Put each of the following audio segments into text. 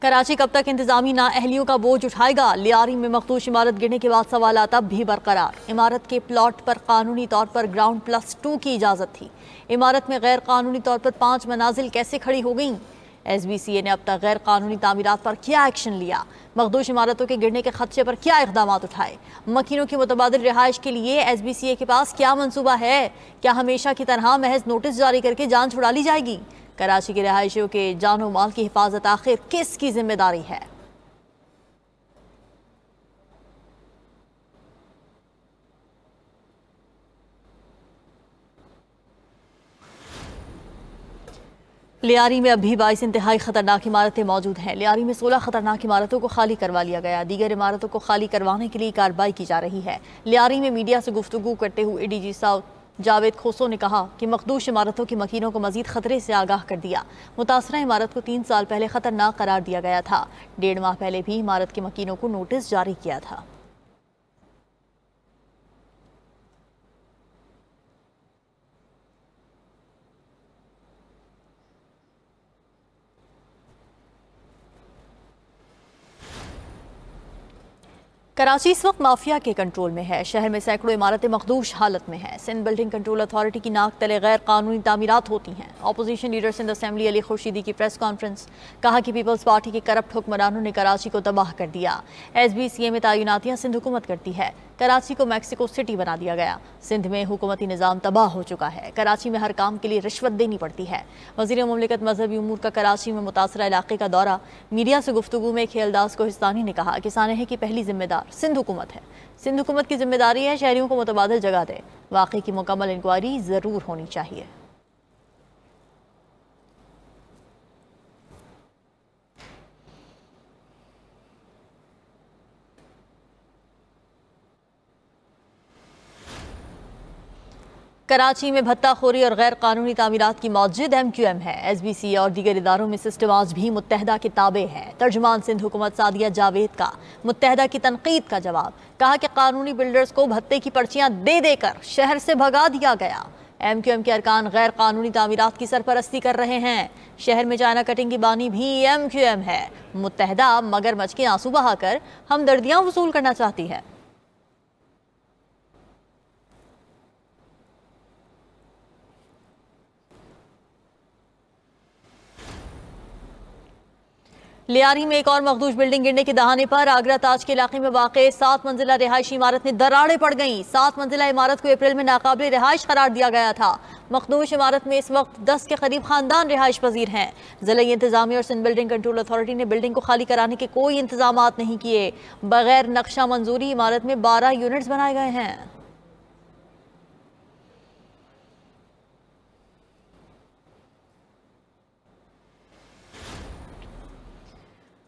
कराची कब तक इंतजामी नाअहलियों का बोझ उठाएगा। लियारी में मखदूश इमारत गिरने के बाद सवालात अब भी बरकरार। इमारत के प्लॉट पर कानूनी तौर पर ग्राउंड +2 की इजाज़त थी। इमारत में गैर कानूनी तौर पर 5 मनाजिल कैसे खड़ी हो गईं। SBCA ने अब तक गैर कानूनी तामीरात पर क्या एक्शन लिया, मखदूश इमारतों के गिरने के खदशे पर क्या इक़दाम उठाए, मकीनों की मुतबादिल रिहाइश के लिए SBCA के पास क्या मंसूबा है, क्या हमेशा की तरह महज नोटिस जारी करके जान छुड़ा ली जाएगी। कराची के रिहायशियों के जानो माल की हिफाजत आखिर किसकी जिम्मेदारी है। लियारी में अभी 22 इंतहाई खतरनाक इमारतें मौजूद हैं। लियारी में 16 खतरनाक इमारतों को खाली करवा लिया गया। दीगर इमारतों को खाली करवाने के लिए कार्रवाई की जा रही है। लियारी में मीडिया से गुफ्तगू करते हुए ADG साउथ जावेद खोसो ने कहा कि मखदूश इमारतों की मकीनों को मजीद खतरे से आगाह कर दिया। मुतासरा इमारत को 3 साल पहले खतरनाक करार दिया गया था। 1.5 माह पहले भी इमारत के मकीनों को नोटिस जारी किया था। कराची इस वक्त माफिया के कंट्रोल में है। शहर में सैकड़ों इमारतें मखदूश हालत में हैं। सिंध बिल्डिंग कंट्रोल अथॉरिटी की नाक तले गैर कानूनी तामीरात होती हैं। Opposition leader Sindh assembly Ali Khurshidi की प्रेस कॉन्फ्रेंस, कहा कि पीपल्स पार्टी के करप्ट हुक्मरानों ने कराची को तबाह कर दिया। SBCA में तैनातियां सिंध हुकूमत करती है। कराची को मैक्सिको सिटी बना दिया गया। सिंध में हुकूमती निज़ाम तबाह हो चुका है। कराची में हर काम के लिए रिश्वत देनी पड़ती है। वज़ीर मुमलिकत मजहबी उमूर का कराची में मुतासरा इलाके का दौरा। मीडिया से गुफ्तगू में खेलदास कोहिस्तानी ने कहा कि सानहे की पहली जिम्मेदार सिंध हुकूमत है। सिंध हुकूमत की जिम्मेदारी है शहरियों को मुतबादिल जगह दे। वाक़े की मुकम्मल इंक्वायरी ज़रूर होनी चाहिए। कराची में भत्ताखोरी और गैर कानूनी तामीरात की मौजूद MQM है। SBCA और दीगर इदारों में सिस्टम आज भी मुत्तहदा के ताबे है। तर्जुमान सिंध हुकूमत सादिया जावेद का मुत्तहदा की तनकीद का जवाब, कहा कि कानूनी बिल्डर्स को भत्ते की पर्चियां दे देकर शहर से भगा दिया गया। MQM के अरकान गैर कानूनी तामीरात की सरपरस्ती कर रहे हैं। शहर में चाइना कटिंग की बानी भी MQM है। मुत्तहदा मगरमच्छ के आंसू बहाकर हमदर्दियां वसूल करना चाहती है। लियारी में एक और मखदूश बिल्डिंग गिरने के दहाने पर आगरा ताज के इलाके में वाक़े 7 मंजिला रिहायशी इमारत में दरारें पड़ गईं। 7 मंजिला इमारत को अप्रैल में नाकाबिल रिहाइश करार दिया गया था। मखदूश इमारत में इस वक्त 10 के करीब खानदान रिहाइश पजीर हैं। ज़िला इंतजामिया और सिंध बिल्डिंग कंट्रोल अथॉरिटी ने बिल्डिंग को खाली कराने के कोई इंतजाम नहीं किए। बगैर नक्शा मंजूरी इमारत में 12 यूनिट्स बनाए गए हैं।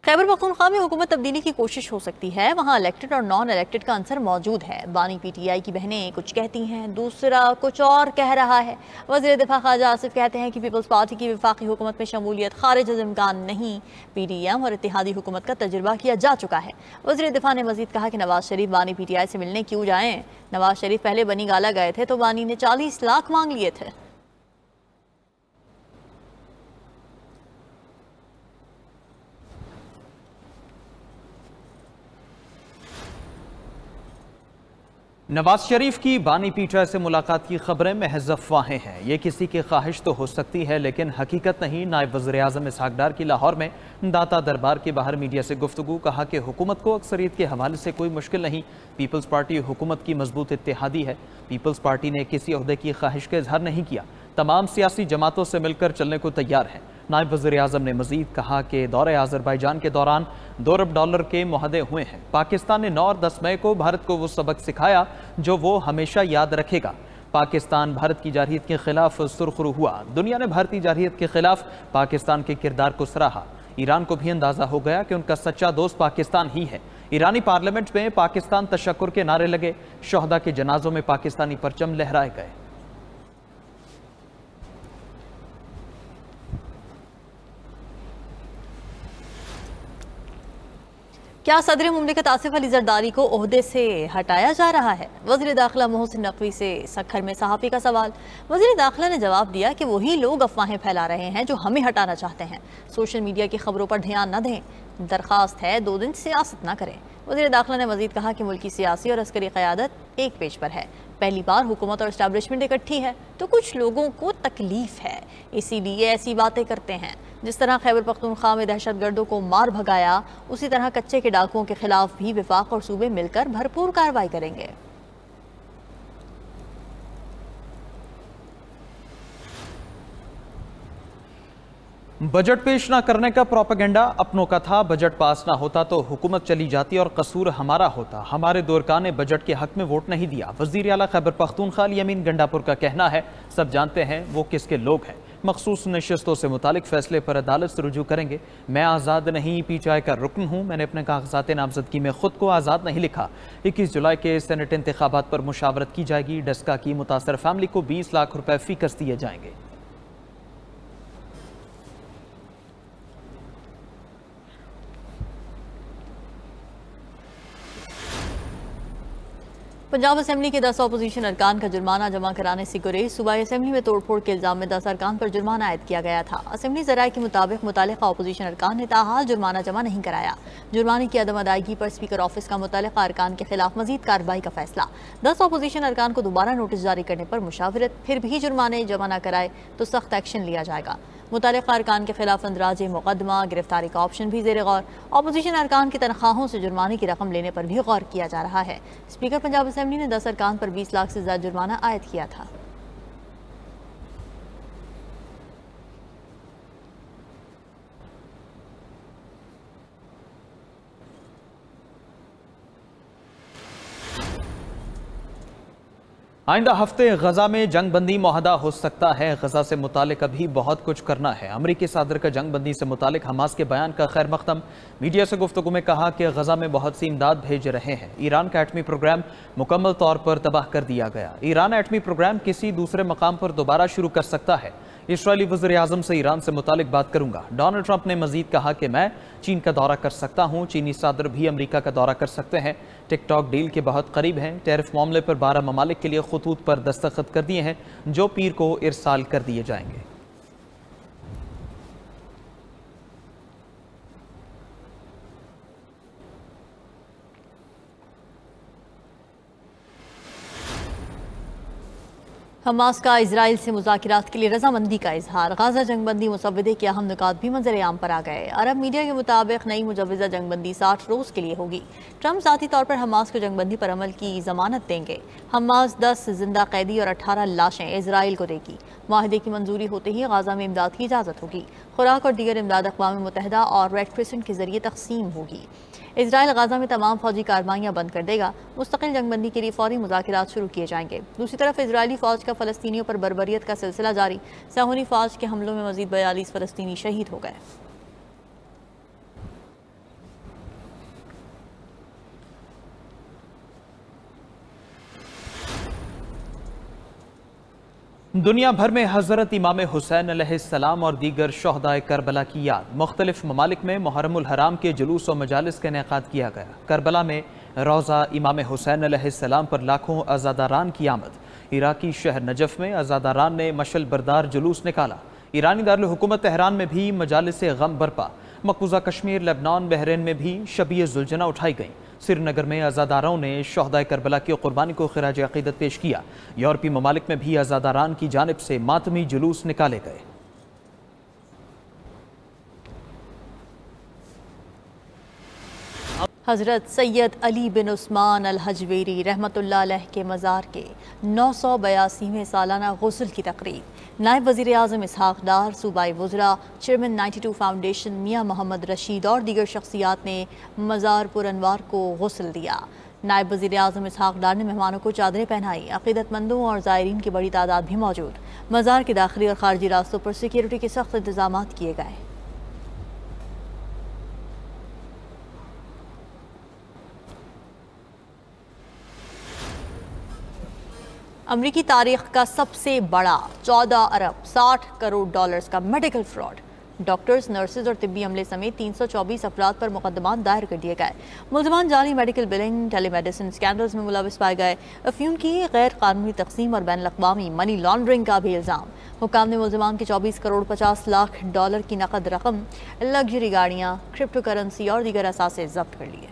खैबर पख्तूनख्वा में हुकूमत तब्दीली की कोशिश हो सकती है। वहाँ इलेक्टेड और नॉन इलेक्टेड का अंसर मौजूद है। बानी PTI की बहनें कुछ कहती हैं, दूसरा कुछ और कह रहा है। वज़ीर दिफा ख्वाजा आसिफ कहते हैं कि पीपल्स पार्टी की वफाकी हुकूमत में शमूलियत खारिज अज़ इम्कान नहीं। PDM और इत्तेहादी हुकूमत का तजुर्बा किया जा चुका है। वज़ीर दिफा ने मजीद कहा कि नवाज शरीफ बानी PTI से मिलने क्यों जाएँ। नवाज शरीफ पहले बनी गाला गए थे तो बानी ने 40 लाख मांग लिए थे। नवाज शरीफ की बानी PTI से मुलाकात की खबरें महज अफवाहें हैं। ये किसी की ख्वाहिश तो हो सकती है लेकिन हकीकत नहीं। नायब वज़ीर आज़म इसहाक़ डार की लाहौर में दाता दरबार के बाहर मीडिया से गुफ्तगू, कहा कि हुकूमत को अक्सरियत के हवाले से कोई मुश्किल नहीं। पीपल्स पार्टी हुकूमत की मजबूत इत्तेहादी है। पीपल्स पार्टी ने किसी ओहदे की ख्वाहिश का इजहार नहीं किया। तमाम सियासी जमातों से मिलकर चलने को तैयार है। नायब वज़ीर आज़म ने मजीद कहा कि दौरे आज़रबाईजान के दौरान $2 अरब के मुआहदे हुए हैं। पाकिस्तान ने 9 और 10 मई को भारत को वो सबक सिखाया जो वो हमेशा याद रखेगा। पाकिस्तान भारत की जारहियत के खिलाफ सुरखरू हुआ। दुनिया ने भारतीय जारहियत के खिलाफ पाकिस्तान के किरदार को सराहा। ईरान को भी अंदाजा हो गया कि उनका सच्चा दोस्त पाकिस्तान ही है। ईरानी पार्लियामेंट में पाकिस्तान तशक्कुर के नारे लगे। शोहदा के जनाजों में पाकिस्तानी परचम लहराए गए। क्या सदर मुमलिकत आसिफ अली जरदारी को ओहदे से हटाया जा रहा है? वज़ीर दाखिला मोहसिन नकवी से सखर में सहाफ़ी का सवाल। वज़ीर दाखिला ने जवाब दिया कि वही लोग अफवाहें फैला रहे हैं जो हमें हटाना चाहते हैं। सोशल मीडिया की खबरों पर ध्यान न दें, दरख्वास्त है 2 दिन सियासत न करें। वज़ीर दाखिला ने मज़ीद कहा कि मुल्क की सियासी और अस्करी क़यादत एक पेज पर है। पहली बार हुकूमत और इस्टेब्लिशमेंट इकट्ठी है तो कुछ लोगों को तकलीफ है, इसीलिए ऐसी बातें करते हैं। जिस तरह खैबर पख्तूनख्वा में दहशतगर्दों को मार भगाया, उसी तरह कच्चे के डाकुओं के खिलाफ भी विफाक और सूबे मिलकर भरपूर कार्रवाई करेंगे। बजट पेश ना करने का प्रोपेगेंडा अपनों का था। बजट पास ना होता तो हुकूमत चली जाती और कसूर हमारा होता। हमारे दोरका ने बजट के हक में वोट नहीं दिया। वज़ीर आला खैबर पख्तूनख्वा यमीन गंडापुर का कहना है, सब जानते हैं वो किसके लोग हैं। मखसूस नशस्तों से मुतालिक फैसले पर अदालत से रुजू करेंगे। मैं आज़ाद नहीं, PTI का रुकन हूँ। मैंने अपने कागजात नामजदगी में खुद को आज़ाद नहीं लिखा। 21 जुलाई के सेनेट इंतखाबात पर मुशावरत की जाएगी। डस्का की मुतासर फैमिली को 20 लाख रुपए फीकस दिए जाएंगे। पंजाब असेंबली के 10 अपोजिशन अरकान का जुर्माना जमा कराने से गुरेज। सूबाई असेंबली में तोड़फोड़ के इल्जाम में 10 अरकान पर जुर्माना आयद किया गया था। असेंबली ज़राए के मुताबिक मुतालिका अपोजिशन अरकान ने ताहाल जुर्माना जमा नहीं कराया। जुर्माने की अदम अदायगी पर स्पीकर ऑफिस का मुतालिका अरकान के खिलाफ मजीद कार्रवाई का फैसला। 10 अपोजिशन अरकान को दोबारा नोटिस जारी करने पर मुशावरत, फिर भी जुर्माने जमा न कराए तो सख्त एक्शन लिया जाएगा। मुतालिका अरकान के खिलाफ अंदराज मुकदमा, गिरफ्तारी का ऑप्शन भी ज़ेर गौर। अपोजिशन अरकान की तनख्वाहों से जुर्माने की रकम लेने पर भी गौर किया जा रहा है। स्पीकर पंजाब असेंबली ने 10 अरकान पर 20 लाख से ज्यादा जुर्माना आयद किया था। आइंदा हफ्ते गजा में जंग बंदी मुआहदा हो सकता है। गजा से मुतालिक अभी बहुत कुछ करना है। अमरीकी सदर का जंग बंदी से मुतालिक हमास के बयान का खैर मकदम। मीडिया से गुफ्तगू में कहा कि गजा में बहुत सी इमदाद भेज रहे हैं। ईरान का एटमी प्रोग्राम मुकम्मल तौर पर तबाह कर दिया गया। ईरान एटमी प्रोग्राम किसी दूसरे मकाम पर दोबारा शुरू कर सकता है। इसराइली वज़ीर आज़म से ईरान से मुतालिक बात करूंगा। डोनाल्ड ट्रंप ने मजीद कहा कि मैं चीन का दौरा कर सकता हूं। चीनी सदर भी अमरीका का दौरा कर सकते हैं। टिकटॉक डील के बहुत करीब हैं। टैरिफ मामले पर 12 ममालिक के लिए खतूत पर दस्तखत कर दिए हैं, जो पीर को इरसाल कर दिए जाएंगे। हमास का इजराइल से मुज़ाकिरात के लिए रजामंदी का इजहार। गाजा जंगबंदी मुसव्वदे के अहम नुकात भी मंजर आम पर आ गए। अरब मीडिया के मुताबिक नई मुजव्वज़ा जंगबंदी 60 रोज़ के लिए होगी। ट्रंप ज़ाती तौर पर हमास को जंगबंदी पर अमल की जमानत देंगे। हमास 10 जिंदा कैदी और 18 लाशें इजराइल को देगी। माहदे की मंजूरी होते ही गाजा में इमदाद की इजाज़त होगी। खुराक और दीगर इमदाद अक़वाम मुत्तहिदा और रेड क्रिसेंट के जरिए तकसीम होगी। इजराइल गाजा में तमाम फौजी कार्रवाइयाँ बंद कर देगा। मुस्तकिल जंगबंदी के लिए फौरी मुज़ाकिरात शुरू किए जाएंगे। दूसरी तरफ इजरायली फ़ौज का फ़लस्तीनियों पर बर्बरियत का सिलसिला जारी। साहूनी फ़ौज के हमलों में मज़ीद 42 फ़लस्तीनी शहीद हो गए। दुनिया भर में हज़रत इमाम हुसैन अलैहिस्सलाम और दीगर शोहदाए करबला की याद। मुख्तलिफ ममालिक में मुहर्रमुल हराम के जुलूस और मजालिस का इनेकाद किया गया। करबला में रोज़ा इमाम हुसैन अलैहिस्सलाम पर लाखों अज़ादारान की आमद। इराकी शहर नजफ़ में अज़ादारान ने मशल बरदार जुलूस निकाला। ईरानी दारुल हुकूमत तेहरान में भी मजालिस गम बरपा। मकबूजा कश्मीर, लेबनान, बहरीन में भी शबीह जुलजना उठाई गई। श्रीनगर में अज़ादारों ने शोहदाए करबला की कुर्बानी को खिराज अक़ीदत पेश किया। यूरोपीय ममालिक में भी अज़ादारान की जानिब से मातमी जुलूस निकाले गए। हज़रत सैयद अली बिन उस्मान अल हजवेरी रहमतुल्लाह अलैह के मज़ार के 982वें सालाना गुस्ल की तकरीब। नायब वज़ीर आज़म इसहाक़ डार, सूबाई वज़रा, चेयरमैन 92 फाउंडेशन मियाँ मोहम्मद रशीद और दीगर शख्सियात ने मज़ार पुर अनवार को गुस्ल दिया। नायब वज़ीर आज़म इसहाक़ डार ने मेहमानों को चादरें पहनाई। अक़ीदतमंदों और ज़ायरीन की बड़ी तादाद भी मौजूद। मज़ार के दाखिली और खारजी रास्तों पर सिक्योरिटी के सख्त इंतजाम किए गए। अमरीकी तारीख का सबसे बड़ा 14 अरब 60 करोड़ डॉलर्स का मेडिकल फ्रॉड। डॉक्टर्स, नर्सेज और तिब्बी अमले समेत 324 अफराद पर मुकदमात दायर कर दिए गए। मुलजमान जाली मेडिकल बिलिंग, टेलीमेडिसिन स्कैंडल्स में मुलविस पाए गए। अफीम की गैर कानूनी तकसीम और बैनुल-अक़वामी मनी लॉन्ड्रिंग का भी इल्ज़ाम। हुकाम ने मुलजमान के 24 करोड़ 50 लाख डॉलर की नकद रकम, लग्जरी गाड़ियाँ, क्रिप्टो करेंसी और दीगर असासे जब्त कर ली।